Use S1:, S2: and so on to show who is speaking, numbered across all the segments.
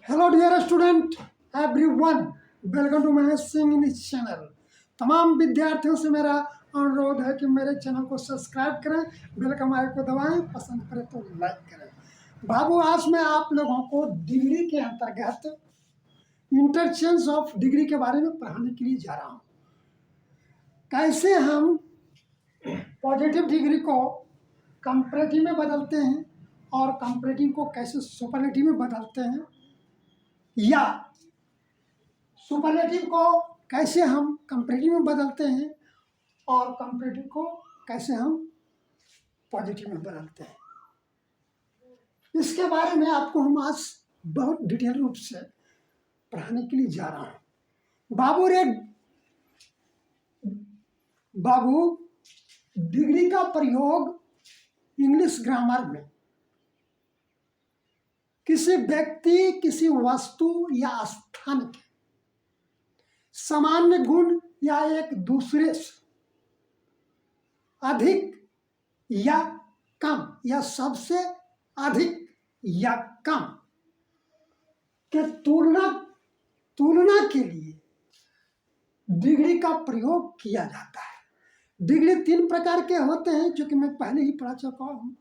S1: Hello dear student everyone, welcome to Mahesh Singh in इस channel. तमाम विद्यार्थियों से मेरा अनुरोध है कि मेरे चैनल को सब्सक्राइब करें, बेल का आइकन को दबाएं, पसंद करें तो लाइक करें। बाबू, आज मैं आप लोगों को डिग्री के अंतर्गत इंटरचेंज ऑफ डिग्री के बारे में पढ़ाने के लिए जा रहा हूँ। कैसे हम पॉजिटिव डिग्री को कंपैरेटिव में बदलते हैं और कंपैरेटिव को कैसे सुपरलेटिव में बदलते हैं, या सुपरलेटिव को कैसे हम कंपैरेटिव में बदलते हैं और कंपैरेटिव को कैसे हम पॉजिटिव में बदलते हैं। इसके बारे में आपको हम आज बहुत डिटेल रूप से पढ़ाने के लिए जा रहा हूँ। बाबू, डिग्री का प्रयोग इंग्लिश ग्रामर में किसी व्यक्ति, किसी वस्तु या स्थान के सामान्य गुण या एक दूसरे से अधिक या कम या सबसे अधिक या कम के तुलना के लिए डिग्री का प्रयोग किया जाता है। डिग्री 3 प्रकार के होते हैं, जो कि मैं पहले ही पढ़ा चुका हूँ।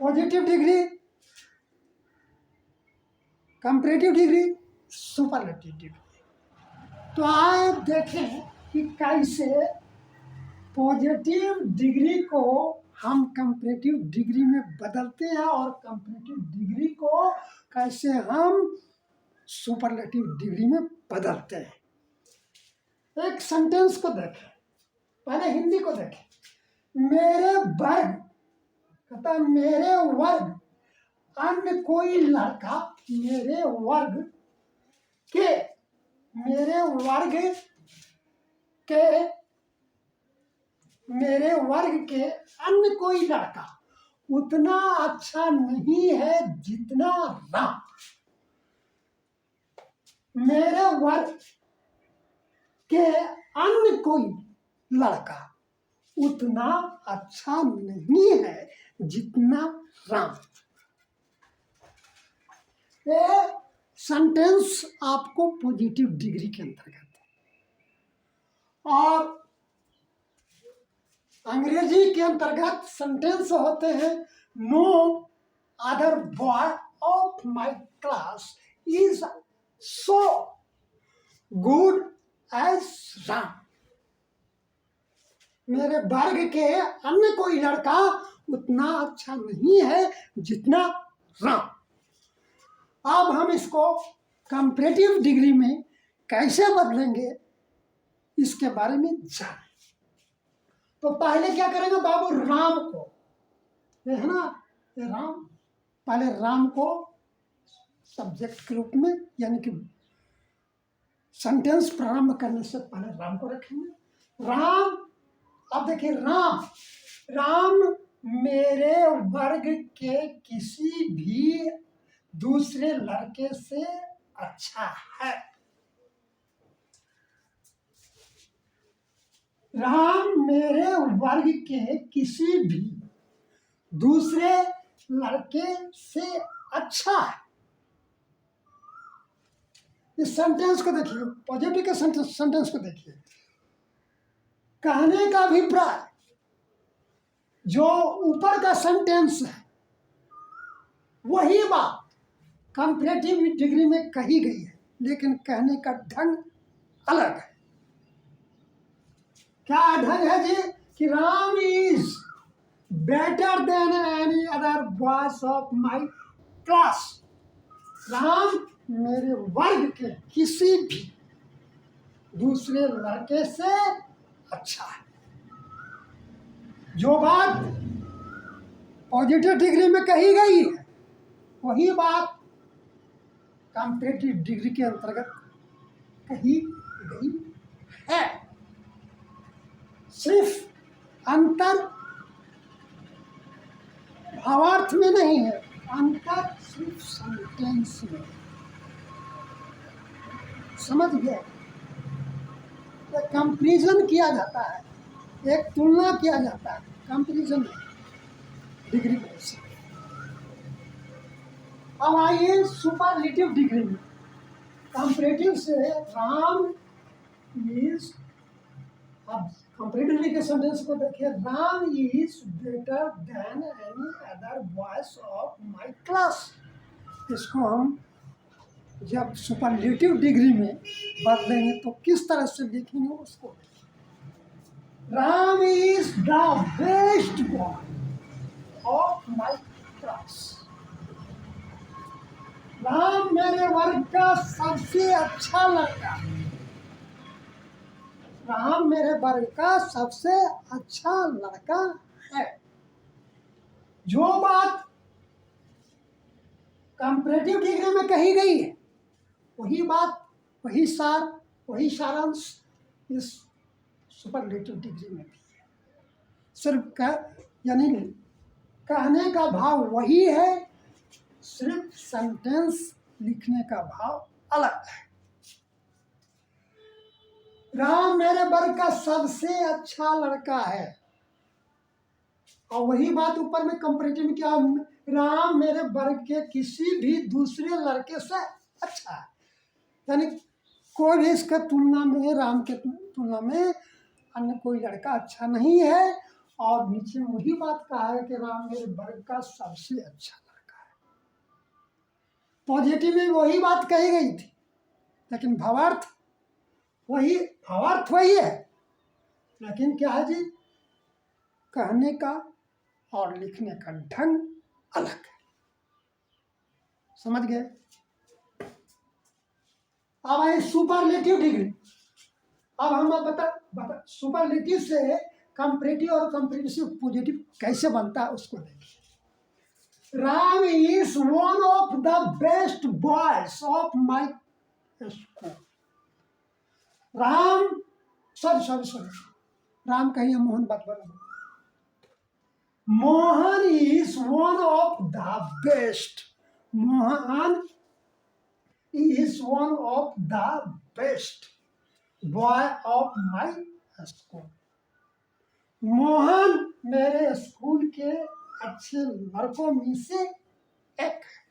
S1: Positive degree, comparative degree, superlative degree. तो आप देखें कि कैसे पॉजिटिव डिग्री को हम कंपैरेटिव डिग्री में बदलते हैं और कंपैरेटिव डिग्री को कैसे हम सुपरलेटिव डिग्री में बदलते हैं। एक सेंटेंस को देखें, पहले हिंदी को देखें। मेरे वर्ग अन्य कोई लड़का मेरे वर्ग के अन्य कोई लड़का उतना अच्छा नहीं है जितना राम। मेरे वर्ग के अन्य कोई लड़का उतना अच्छा नहीं है जितना राम। ये सेंटेंस आपको पॉजिटिव डिग्री के अंतर्गत है। और अंग्रेजी के अंतर्गत सेंटेंस होते हैं, no other boy of my class is so good as Ram. मेरे वर्ग के अन्य कोई लड़का उतना अच्छा नहीं है जितना राम। अब हम इसको कंपैरेटिव डिग्री में कैसे बदलेंगे, इसके बारे में जानें। तो पहले क्या करेंगे बाबू, राम को, ये है ना, ये राम, पहले राम को सब्जेक्ट के रूप में, यानी कि सेंटेंस प्रारंभ करने से पहले राम को रखेंगे। राम, अब देखिए, राम मेरे वर्ग के किसी भी दूसरे लड़के से अच्छा है। राम मेरे वर्ग के किसी भी दूसरे लड़के से अच्छा है। इस सेंटेंस को देखिए, पॉजिटिव के सेंटेंस को देखिए। कहने का अभिप्राय जो ऊपर का सेंटेंस है वही बात कंपैरेटिव डिग्री में कही गई है, लेकिन कहने का ढंग अलग है। क्या ढंग है जी? कि Ram is better than any other boys of my class. Ram मेरे वर्ग के किसी भी दूसरे लड़के से अच्छा है। जो बात पॉजिटिव डिग्री में कही गई है वही बात कंपैरेटिव डिग्री के अंतर्गत कही गई है। सिर्फ अंतर भावार्थ में नहीं है, अंतर सिर्फ सेंटेंस में। समझ गए? एक कंपैरिजन किया जाता है, एक तुलना किया जाता है, कंपैरिजन डिग्री से। अब आइए सुपरलेटिव डिग्री में। कंपैरेटिव से राम इज, अब कंपैरेटिवली के सेंटेंस को देखिए, Ram is better than any other boys of my class. इसको हम जब सुपरलेटिव डिग्री में बदलेंगे तो किस तरह से लिखेंगे उसको। Ram is the best boy of my class. Ram मेरे वर्ग का सबसे अच्छा लड़का। राम मेरे वर्ग का सबसे अच्छा लड़का है। जो बात कंपैरेटिव डिग्री में कही गई है वही बात, वही सार, वही सारांश इस सुपरलेटिव डिग्री में भी है। सिर्फ यानी कहने का भाव वही है, सिर्फ सेंटेंस लिखने का भाव अलग है। राम मेरे वर्ग का सबसे अच्छा लड़का है, और वही बात ऊपर में कंपैरेटिव में क्या, राम मेरे वर्ग के किसी भी दूसरे लड़के से अच्छा है। यानी कोई भी इसके तुलना में, राम के तुलना में अन्य कोई लड़का अच्छा नहीं है। और नीचे वही बात कहा है कि राम मेरे वर्ग का सबसे अच्छा लड़का है। पॉजिटिव में वही बात कही गई थी, लेकिन भावार्थ वही है, लेकिन क्या है जी, कहने का और लिखने का ढंग अलग है। समझ गए? अब आए सुपरलेटिव डिग्री। अब हम बता सुपरलेटिव से कंपैरेटिव और कंपैरेटिव से पॉजिटिव कैसे बनता है उसको देखिए। Ram is one of the best boys of my school. Ram sorry Ram कहिए, मोहन बात बोलो। Mohan is one of the best, Mohan is one of the best boy of my school। Mohan मेरे स्कूल के अच्छे लड़कों में से एक है।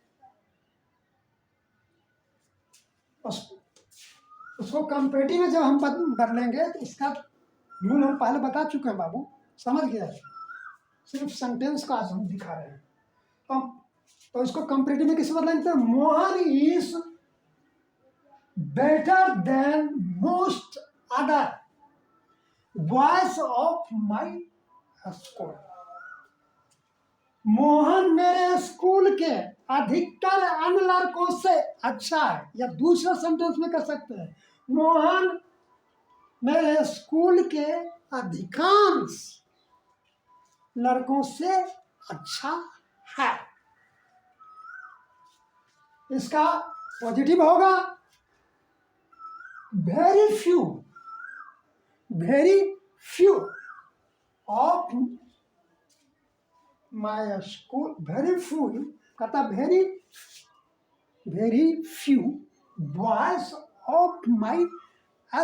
S1: उसको कंपैरेटिव में जब हम बदलेंगे तो इसका रूल हम पहले बता चुके हैं बाबू, समझ गया है। सिर्फ सेंटेंस का आज हम दिखा रहे हैं। तो इसको कंपैरेटिव में किसे बदलेंगे, तो Mohan is better than most other boys of my school। Mohan मेरे स्कूल के अधिकतर अन्य लड़कों से अच्छा है। या दूसरा सेंटेंस में कर सकते हैं, मोहन मेरे स्कूल के अधिकांश लड़कों से अच्छा है। इसका पॉजिटिव होगा, very few of my school, very few कहता very few boys of my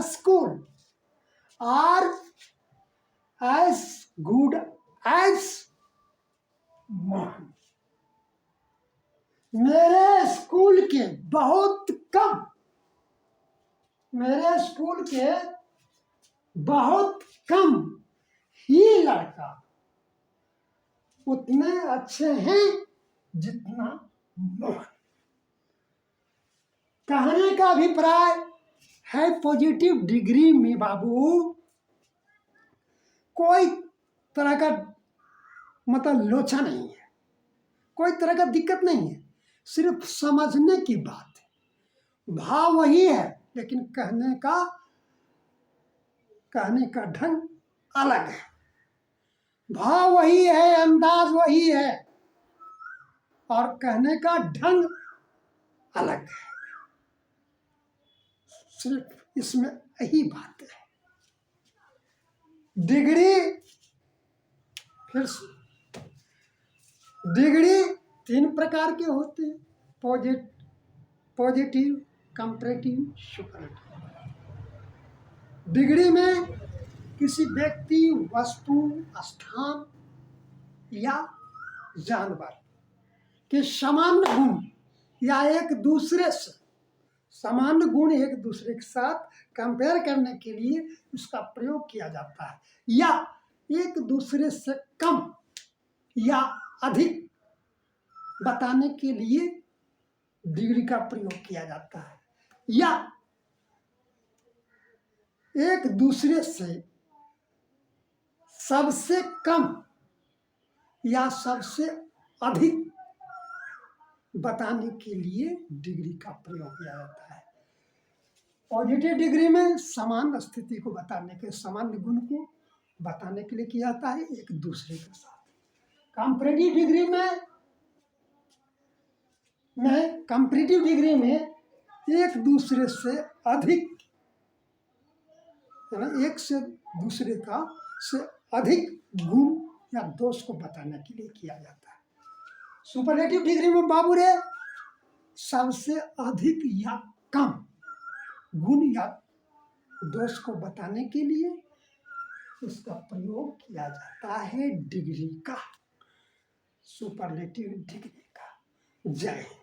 S1: school are as good as Mohan. मेरे स्कूल के बहुत कम, मेरे स्कूल के बहुत कम ही लड़का उतने अच्छे हैं जितना मोहन। कहने का अभिप्राय है पॉजिटिव डिग्री में बाबू कोई तरह का मतलब लोचा नहीं है, कोई तरह का दिक्कत नहीं है, सिर्फ समझने की बात है। भाव वही है, लेकिन कहने का ढंग अलग है। भाव वही है, अंदाज वही है, और कहने का ढंग अलग है। सिर्फ इसमें यही बात है। डिग्री, फिर डिग्री 3 प्रकार के होते हैं, पॉजिटिव, कंपैरेटिव, सुपरलेटिव। डिग्री में किसी व्यक्ति, वस्तु, स्थान या जानवर के सामान्य गुण या एक दूसरे से सामान्य गुण एक दूसरे के साथ कंपेयर करने के लिए उसका प्रयोग किया जाता है, या एक दूसरे से कम या अधिक बताने के लिए डिग्री का प्रयोग किया जाता है, या एक दूसरे से सबसे कम या सबसे अधिक बताने के लिए डिग्री का प्रयोग किया जाता है। पॉजिटिव डिग्री में समान स्थिति को बताने के, सामान्य गुण को बताने के लिए किया जाता है एक दूसरे के साथ। कंपैरेटिव डिग्री में एक दूसरे से अधिक, एक से दूसरे का से अधिक गुण या दोष को बताने के लिए किया जाता है। सुपरलेटिव डिग्री में बाबू रे सबसे अधिक या कम गुण या दोष को बताने के लिए उसका प्रयोग किया जाता है डिग्री का, सुपरलेटिव डिग्री का। जय हिंद।